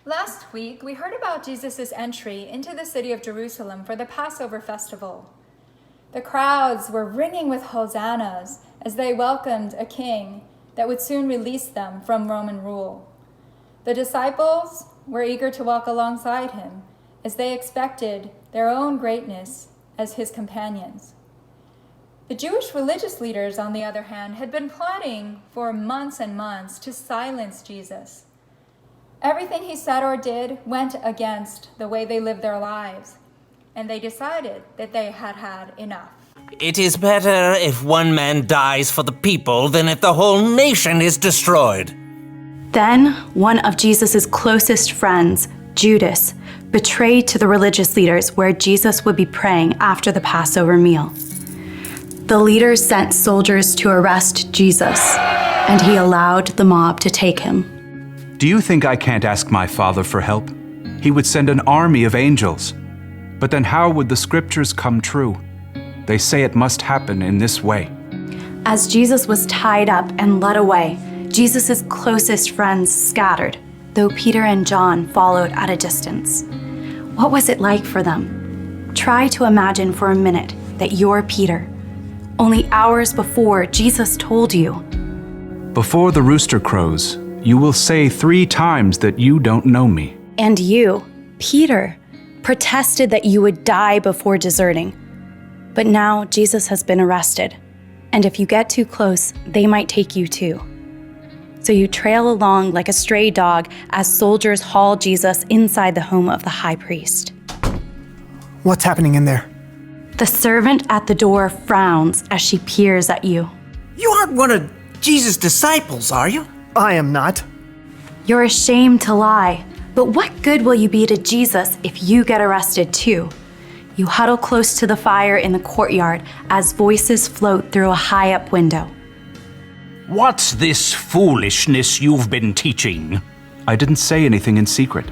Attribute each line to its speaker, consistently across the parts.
Speaker 1: Last week, we heard about Jesus' entry into the city of Jerusalem for the Passover festival. The crowds were ringing with hosannas as they welcomed a king that would soon release them from Roman rule. The disciples were eager to walk alongside him as they expected their own greatness as his companions. The Jewish religious leaders, on the other hand, had been plotting for months and months to silence Jesus. Everything he said or did went against the way they lived their lives, and they decided that they had had enough.
Speaker 2: It is better if one man dies for the people than if the whole nation is destroyed.
Speaker 3: Then one of Jesus' closest friends, Judas, betrayed to the religious leaders where Jesus would be praying after the Passover meal. The leaders sent soldiers to arrest Jesus, and he allowed the mob to take him.
Speaker 4: Do you think I can't ask my Father for help? He would send an army of angels. But then how would the scriptures come true? They say it must happen in this way.
Speaker 3: As Jesus was tied up and led away, Jesus' closest friends scattered, though Peter and John followed at a distance. What was it like for them? Try to imagine for a minute that you're Peter. Only hours before, Jesus told you,
Speaker 4: Before the rooster crows, you will say 3 times that you don't know me.
Speaker 3: And you, Peter, protested that you would die before deserting. But now Jesus has been arrested, and if you get too close, they might take you too. So you trail along like a stray dog as soldiers haul Jesus inside the home of the high priest.
Speaker 5: What's happening in there?
Speaker 3: The servant at the door frowns as she peers at you.
Speaker 6: You aren't one of Jesus' disciples, are you?
Speaker 5: I am not.
Speaker 3: You're ashamed to lie, but what good will you be to Jesus if you get arrested too? You huddle close to the fire in the courtyard as voices float through a high-up window.
Speaker 7: What's this foolishness you've been teaching?
Speaker 4: I didn't say anything in secret.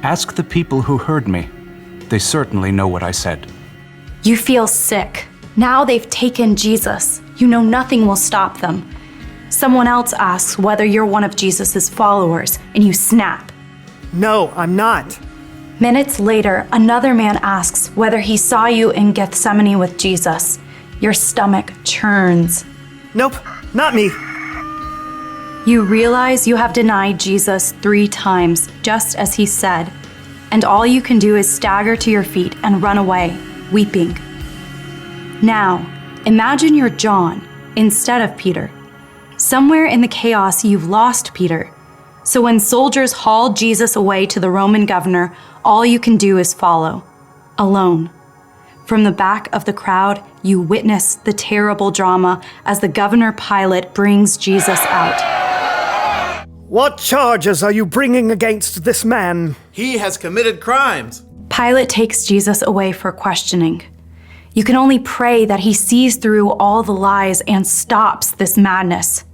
Speaker 4: Ask the people who heard me. They certainly know what I said.
Speaker 3: You feel sick. Now they've taken Jesus. You know nothing will stop them. Someone else asks whether you're one of Jesus' followers, and you snap.
Speaker 5: No, I'm not.
Speaker 3: Minutes later, another man asks whether he saw you in Gethsemane with Jesus. Your stomach churns.
Speaker 5: Nope, not me.
Speaker 3: You realize you have denied Jesus 3 times, just as he said, and all you can do is stagger to your feet and run away, weeping. Now, imagine you're John instead of Peter. Somewhere in the chaos, you've lost Peter. So when soldiers haul Jesus away to the Roman governor, all you can do is follow, alone. From the back of the crowd, you witness the terrible drama as the governor Pilate brings Jesus out.
Speaker 5: What charges are you bringing against this man?
Speaker 6: He has committed crimes.
Speaker 3: Pilate takes Jesus away for questioning. You can only pray that he sees through all the lies and stops this madness.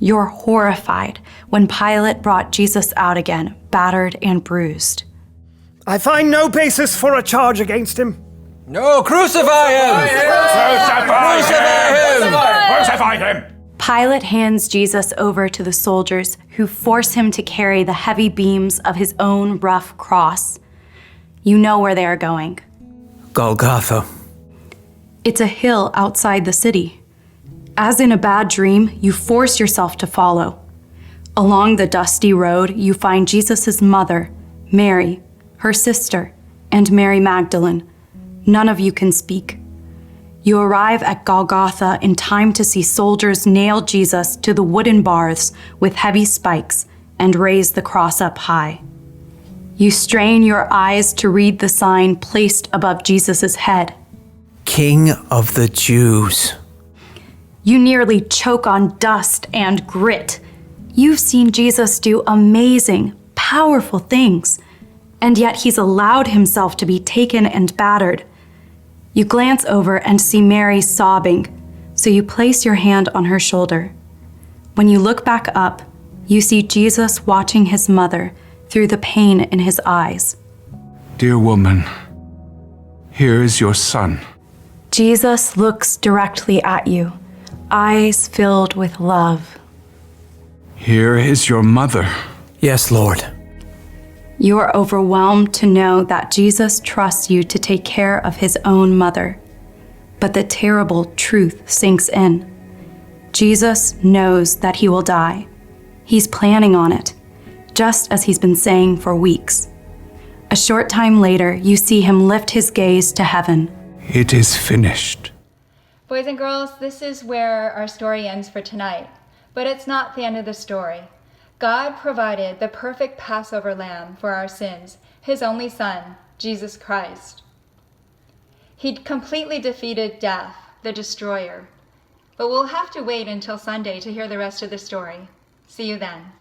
Speaker 3: You're horrified when Pilate brought Jesus out again, battered and bruised.
Speaker 5: I find no basis for a charge against him.
Speaker 2: No, crucify him!
Speaker 7: Crucify him!
Speaker 3: Pilate hands Jesus over to the soldiers who force him to carry the heavy beams of his own rough cross. You know where they are going.
Speaker 2: Golgotha.
Speaker 3: It's a hill outside the city. As in a bad dream, you force yourself to follow. Along the dusty road, you find Jesus' mother, Mary, her sister, and Mary Magdalene. None of you can speak. You arrive at Golgotha in time to see soldiers nail Jesus to the wooden bars with heavy spikes and raise the cross up high. You strain your eyes to read the sign placed above Jesus' head.
Speaker 2: King of the Jews.
Speaker 3: You nearly choke on dust and grit. You've seen Jesus do amazing, powerful things, and yet he's allowed himself to be taken and battered. You glance over and see Mary sobbing, so you place your hand on her shoulder. When you look back up, you see Jesus watching his mother through the pain in his eyes.
Speaker 4: Dear woman, here is your son.
Speaker 3: Jesus looks directly at you, eyes filled with love.
Speaker 4: Here is your mother.
Speaker 2: Yes, Lord.
Speaker 3: You are overwhelmed to know that Jesus trusts you to take care of his own mother. But the terrible truth sinks in. Jesus knows that he will die. He's planning on it, just as he's been saying for weeks. A short time later, you see him lift his gaze to heaven.
Speaker 4: It is finished.
Speaker 1: Boys and girls, this is where our story ends for tonight. But it's not the end of the story. God provided the perfect Passover lamb for our sins, his only Son, Jesus Christ. He completely defeated death, the destroyer. But we'll have to wait until Sunday to hear the rest of the story. See you then.